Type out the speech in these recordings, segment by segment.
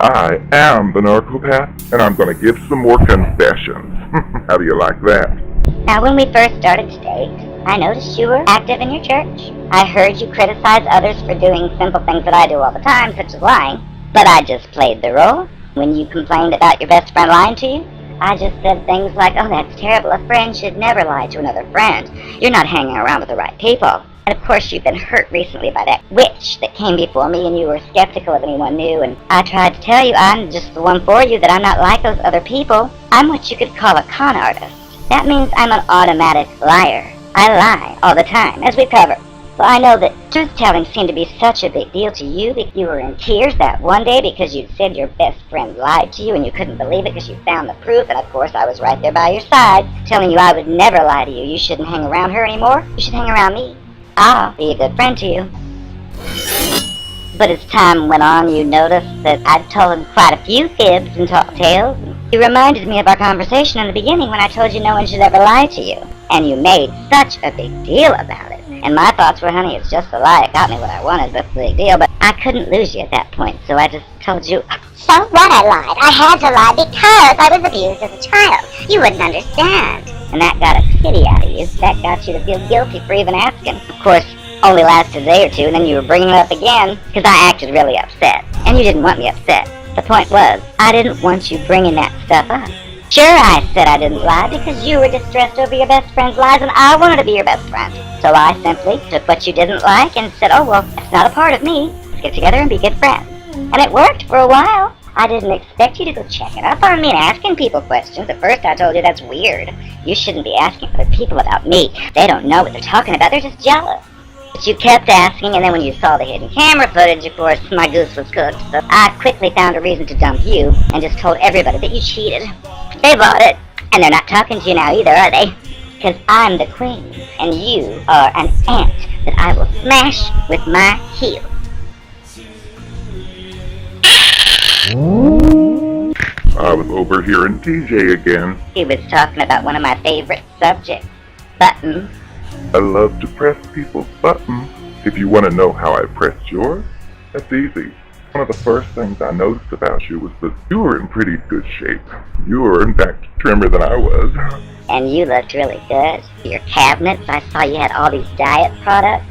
I am the Narcopath, and I'm going to give some more confessions. How do you like that? Now, when we first started to date, I noticed you were active in your church. I heard you criticize others for doing simple things that I do all the time, such as lying. But I just played the role. When you complained about your best friend lying to you, I just said things like, oh, that's terrible. A friend should never lie to another friend. You're not hanging around with the right people. And of course, you've been hurt recently by that witch that came before me, and you were skeptical of anyone new. And I tried to tell you I'm just the one for you, that I'm not like those other people. I'm what you could call a con artist. That means I'm an automatic liar. I lie all the time, as we've covered. So I know that truth-telling seemed to be such a big deal to you that you were in tears that one day because you'd said your best friend lied to you and you couldn't believe it because you found the proof. And of course I was right there by your side, telling you I would never lie to you. You shouldn't hang around her anymore. You should hang around me. I'll be a good friend to you. But as time went on, you noticed that I'd told quite a few fibs and tall tales. You reminded me of our conversation in the beginning when I told you no one should ever lie to you. And you made such a big deal about it. And my thoughts were, honey, it's just a lie. It got me what I wanted. That's the big deal. But I couldn't lose you at that point, so I just told you. So what? I lied. I had to lie because I was abused as a child. You wouldn't understand. And that got a pity out of you. That got you to feel guilty for even asking. Of course, only lasted a day or two, and then you were bringing it up again because I acted really upset. And you didn't want me upset. The point was, I didn't want you bringing that stuff up. Sure, I said I didn't lie because you were distressed over your best friend's lies and I wanted to be your best friend. So I simply took what you didn't like and said, oh, well, that's not a part of me. Let's get together and be good friends. And it worked for a while. I didn't expect you to go checking up on me and asking people questions. At first I told you that's weird. You shouldn't be asking other people about me. They don't know what they're talking about. They're just jealous. But you kept asking, and then when you saw the hidden camera footage, of course, my goose was cooked. So I quickly found a reason to dump you and just told everybody that you cheated. They bought it, and they're not talking to you now either, are they? Because I'm the queen, and you are an ant that I will smash with my heel. I was overhearing TJ again. He was talking about one of my favorite subjects, buttons. I love to press people's buttons. If you want to know how I pressed yours, that's easy. One of the first things I noticed about you was that you were in pretty good shape. You were, in fact, trimmer than I was. And you looked really good. Your cabinets, I saw you had all these diet products.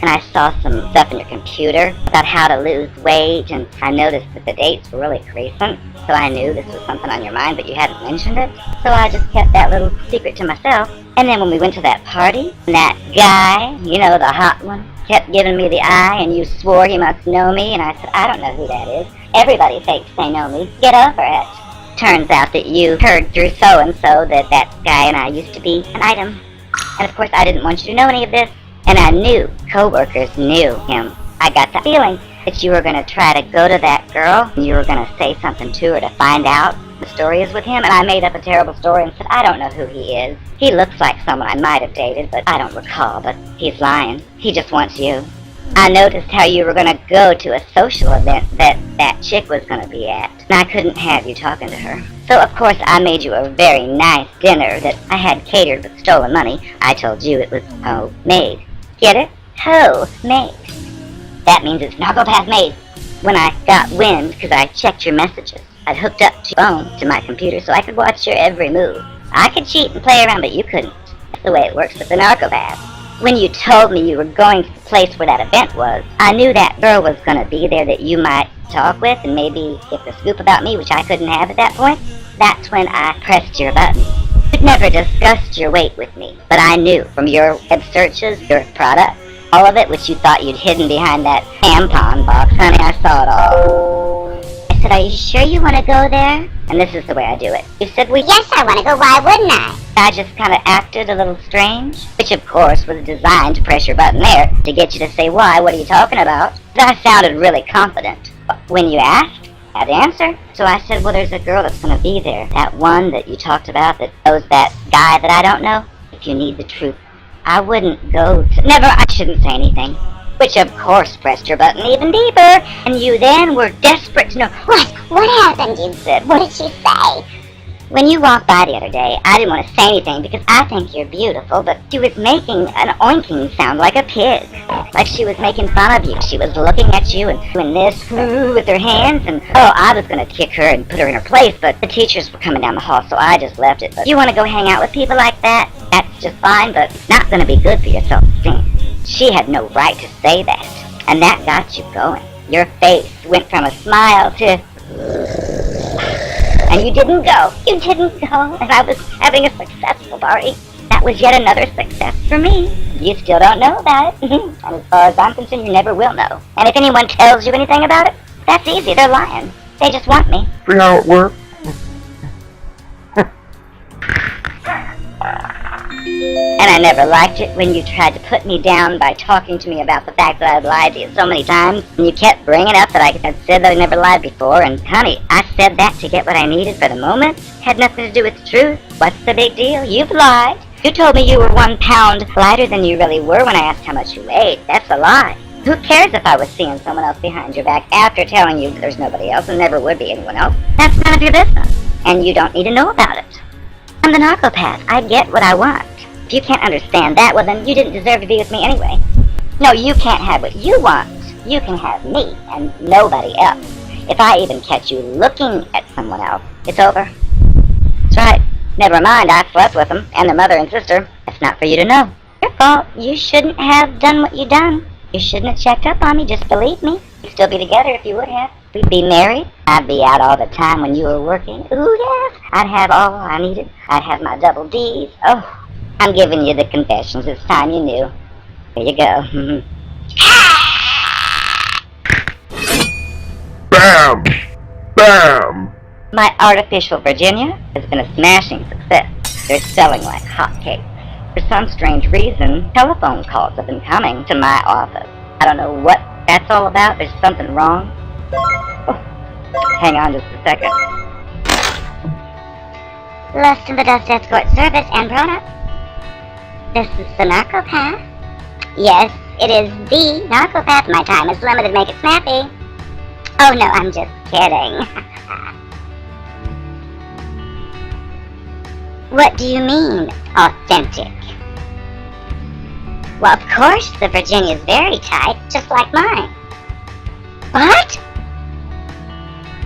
And I saw some stuff in your computer about how to lose weight. And I noticed that the dates were really recent. So I knew this was something on your mind, but you hadn't mentioned it. So I just kept that little secret to myself. And then when we went to that party, that guy, you know, the hot one, kept giving me the eye, and you swore he must know me, and I said, I don't know who that is. Everybody thinks they know me. Get over it. Turns out that you heard through so-and-so that that guy and I used to be an item. And of course I didn't want you to know any of this, and I knew co-workers knew him. I got the feeling that you were going to try to go to that girl, and you were going to say something to her to find out the story is with him, and I made up a terrible story and said, I don't know who he is. He looks like someone I might have dated, but I don't recall, but he's lying. He just wants you. I noticed how you were going to go to a social event that chick was going to be at, and I couldn't have you talking to her. So, of course, I made you a very nice dinner that I had catered with stolen money. I told you it was homemade. Get it? Homemade. That means it's Narcopath made. When I got wind, because I checked your messages, I'd hooked up to your phone to my computer so I could watch your every move. I could cheat and play around, but you couldn't. That's the way it works with the Narcopath. When you told me you were going to the place where that event was, I knew that girl was going to be there that you might talk with and maybe get the scoop about me, which I couldn't have at that point. That's when I pressed your button. You'd never discussed your weight with me, but I knew from your web searches, your products, all of it, which you thought you'd hidden behind that tampon box. Honey, I saw it all. I said, are you sure you want to go there? And this is the way I do it. You said, well, Yes, I want to go. Why wouldn't I? I just kind of acted a little strange, which of course was designed to press your button there to get you to say why, what are you talking about? But I sounded really confident. But when you asked, I had the answer. So I said, well, there's a girl that's going to be there. That one that you talked about that knows that guy that I don't know. If you need the truth, I wouldn't go to... Never, I shouldn't say anything. Which of course pressed your button even deeper. And you then were desperate to know, What happened? you said. What did she say? When you walked by the other day, I didn't want to say anything because I think you're beautiful, but she was making an oinking sound like a pig. Like she was making fun of you. She was looking at you and doing this with her hands, and I was going to kick her and put her in her place, but the teachers were coming down the hall, so I just left it. But you want to go hang out with people like that? That's just fine, but it's not going to be good for your self-esteem. She had no right to say that, and that got you going. Your face went from a smile to... And you didn't go. You didn't go. And I was having a successful party. That was yet another success for me. You still don't know about it. And as far as I'm concerned, you never will know. And if anyone tells you anything about it, that's easy. They're lying. They just want me. See how it works? And I never liked it when you tried to put me down by talking to me about the fact that I'd lied to you so many times. And you kept bringing up that I had said that I never lied before. And honey, I said that to get what I needed for the moment. Had nothing to do with the truth. What's the big deal? You've lied. You told me you were 1 pound lighter than you really were when I asked how much you weighed. That's a lie. Who cares if I was seeing someone else behind your back after telling you that there's nobody else and never would be anyone else? That's none of your business. And you don't need to know about it. I'm the Narcopath. I get what I want. If you can't understand that, well then you didn't deserve to be with me anyway. No, you can't have what you want. You can have me and nobody else. If I even catch you looking at someone else, it's over. That's right. Never mind, I slept with them and their mother and sister. That's not for you to know. Your fault. You shouldn't have done what you done. You shouldn't have checked up on me, just believe me. We'd still be together if you would have. We'd be married. I'd be out all the time when you were working. Ooh, yes. I'd have all I needed. I'd have my double D's. Oh, I'm giving you the confessions. It's time you knew. Here you go. Bam! Bam! My artificial Virginia has been a smashing success. They're selling like hotcakes. For some strange reason, telephone calls have been coming to my office. I don't know what that's all about. There's something wrong. Oh, hang on just a second. Lust in the Dust Escort Service and Products. This is the Narcopath. Yes, it is the Narcopath. My time is limited. Make it snappy. Oh no, I'm just kidding. What do you mean, authentic? Well, of course, the Virginia's very tight, just like mine. What?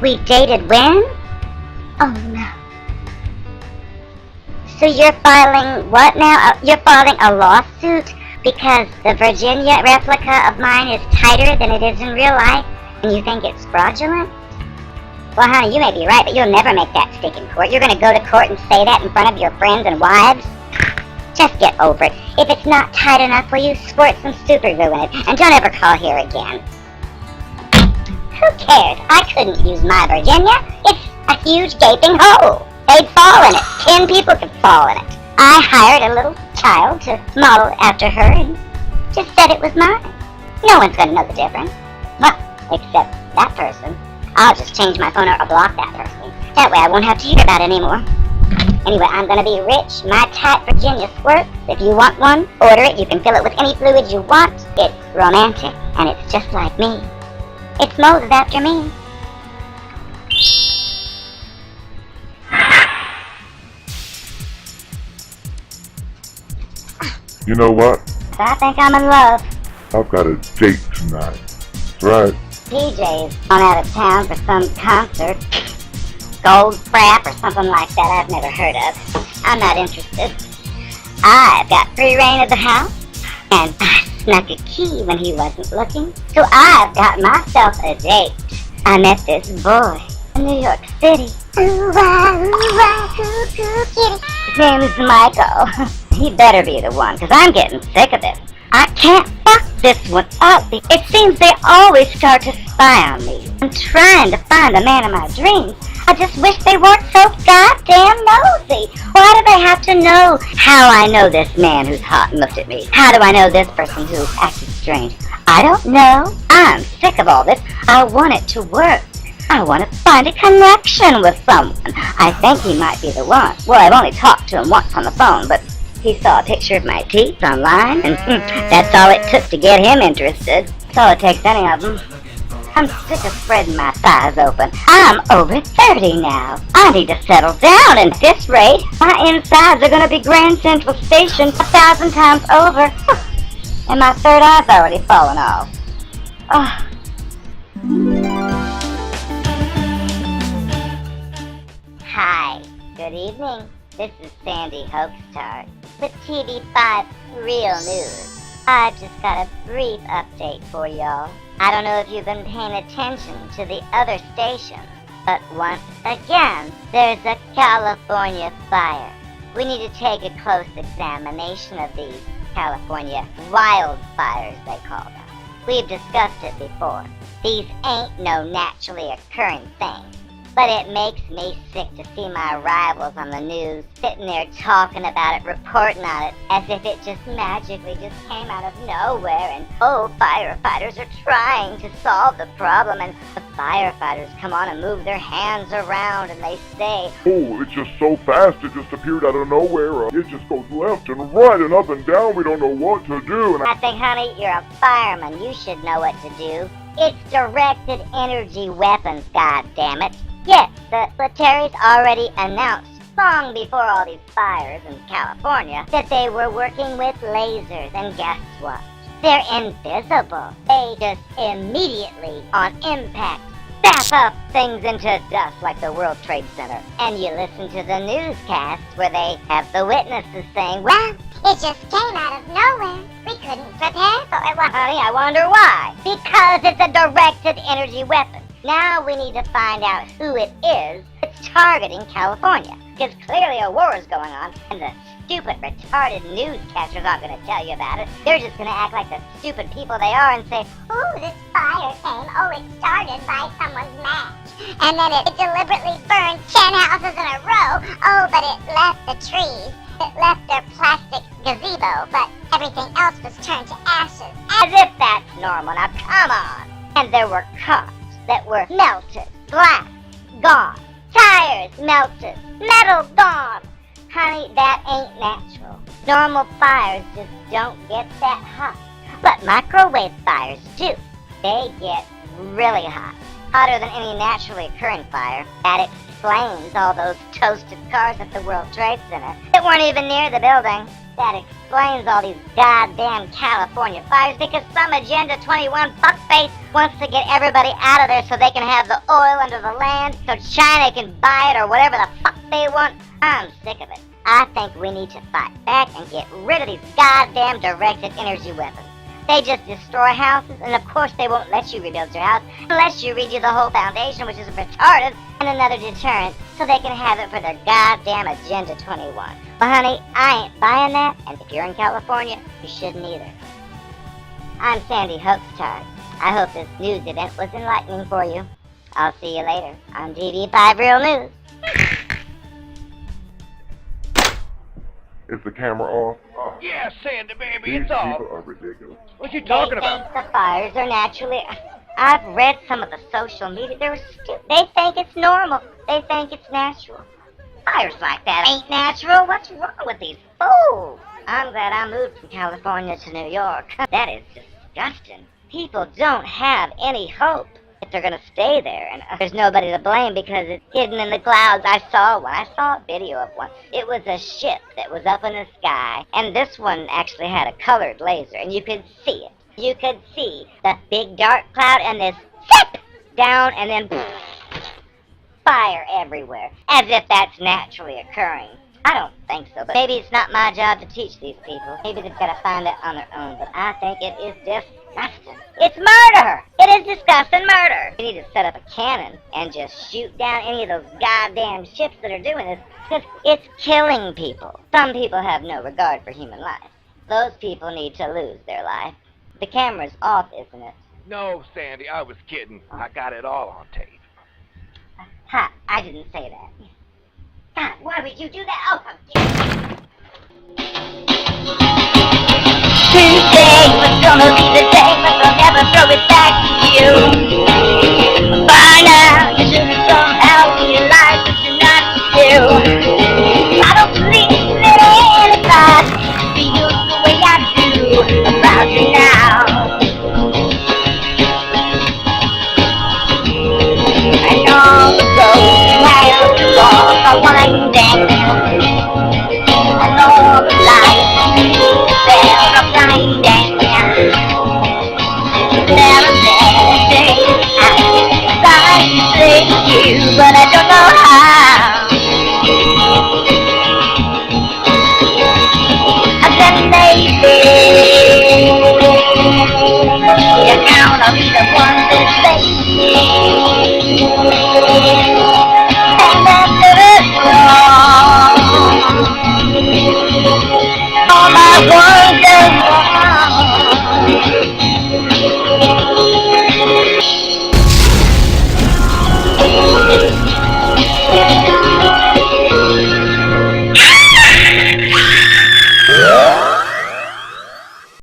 We dated when? Oh no. So you're filing what now? You're filing a lawsuit because the Virginia replica of mine is tighter than it is in real life, and you think it's fraudulent? Well, honey, you may be right, but you'll never make that stick in court. You're going to go to court and say that in front of your friends and wives? Just get over it. If it's not tight enough for you, squirt some super glue in it, and don't ever call here again. Who cares? I couldn't use my Virginia. It's a huge gaping hole. They'd fall in it. 10 people could fall in it. I hired a little child to model after her and just said it was mine. No one's going to know the difference. Well, except that person. I'll just change my phone or block that person. That way I won't have to hear about it anymore. Anyway, I'm gonna be rich. My tight Virginia squirts. If you want one, order it. You can fill it with any fluid you want. It's romantic, and it's just like me. It's molded after me. You know what? I think I'm in love. I've got a date tonight. That's right. PJ's gone out of town for some concert. Gold Frap or something like that I've never heard of. I'm not interested. I've got free reign of the house, and I snuck a key when he wasn't looking. So I've got myself a date. I met this boy in New York City. His name is Michael. He better be the one, because I'm getting sick of this. I can't fuck this one up. It seems they always start to spy on me. I'm trying to find the man of my dreams. I just wish they weren't so goddamn nosy. Why do they have to know how I know this man who's hot and looked at me? How do I know this person who acted strange? I don't know. I'm sick of all this. I want it to work. I want to find a connection with someone. I think he might be the one. Well, I've only talked to him once on the phone, but he saw a picture of my teeth online, and that's all it took to get him interested. That's all it takes any of them. I'm sick of spreading my thighs open. I'm over 30 now. I need to settle down. At this rate, my insides are going to be Grand Central Station 1,000 times over. And my third eye's already fallen off. Oh. Hi, good evening. This is Sandi Hoaxtard with TV5 Real News. I've just got a brief update for y'all. I don't know if you've been paying attention to the other stations, but once again, there's a California fire. We need to take a close examination of these California wildfires, they call them. We've discussed it before. These ain't no naturally occurring things. But it makes me sick to see my rivals on the news sitting there talking about it, reporting on it, as if it just magically just came out of nowhere and, oh, firefighters are trying to solve the problem, and the firefighters come on and move their hands around and they say, oh, it's just so fast, it just appeared out of nowhere. It just goes left and right and up and down, we don't know what to do. And I think, honey, you're a fireman, you should know what to do. It's directed energy weapons, goddammit. Yes, the military's already announced, long before all these fires in California, that they were working with lasers, and guess what? They're invisible. They just immediately, on impact, zap up things into dust like the World Trade Center. And you listen to the newscasts where they have the witnesses saying, well, it just came out of nowhere. We couldn't prepare for it. Well, honey, I wonder why. Because it's a directed energy weapon. Now we need to find out who it is that's targeting California. Because clearly a war is going on, and the stupid, retarded newscasters aren't going to tell you about it. They're just going to act like the stupid people they are and say, oh, this fire came, it started by someone's match. And then it deliberately burned 10 houses in a row. Oh, but it left the trees. It left their plastic gazebo, but everything else was turned to ashes. As if that's normal. Now, come on. And there were cars that were melted, glass gone, tires melted, metal gone. Honey, that ain't natural. Normal fires just don't get that hot. But microwave fires do. They get really hot. Hotter than any naturally occurring fire. That explains all those toasted cars at the World Trade Center that weren't even near the building. That explains all these goddamn California fires, because some Agenda 21 fuckface wants to get everybody out of there so they can have the oil under the land, so China can buy it or whatever the fuck they want. I'm sick of it. I think we need to fight back and get rid of these goddamn directed energy weapons. They just destroy houses, and of course they won't let you rebuild your house unless you redo the whole foundation, which is retarded, and another deterrent, so they can have it for their goddamn Agenda 21. Well, honey, I ain't buying that, and if you're in California, you shouldn't either. I'm Sandi Hoaxtard. I hope this news event was enlightening for you. I'll see you later on TV5 Real News. is the camera off? Oh, Yeah, Sandi, baby, these it's off. people are ridiculous. What you talking about? They think the fires are naturally... I've read some of the social media. They think it's normal. They think it's natural. Fires like that ain't natural. What's wrong with these fools? I'm glad I moved from California to New York. That is disgusting. People don't have any hope if they're going to stay there. And there's nobody to blame because it's hidden in the clouds. I saw one. I saw a video of one. It was a ship that was up in the sky. And this one actually had a colored laser. And you could see it. You could see the big dark cloud and this zip down and then fire everywhere. As if that's naturally occurring. I don't think so, but maybe it's not my job to teach these people. Maybe they've got to find it on their own, but I think it is disgusting. It's murder! It is disgusting murder! We need to set up a cannon and just shoot down any of those goddamn ships that are doing this, because it's killing people. Some people have no regard for human life. Those people need to lose their life. The camera's off, isn't it? No, Sandi, I was kidding. I got it all on tape. Ha, I didn't say that. God, why would you do that? Oh, how dare you. Today was gonna be the day, but they'll never throw it back to you.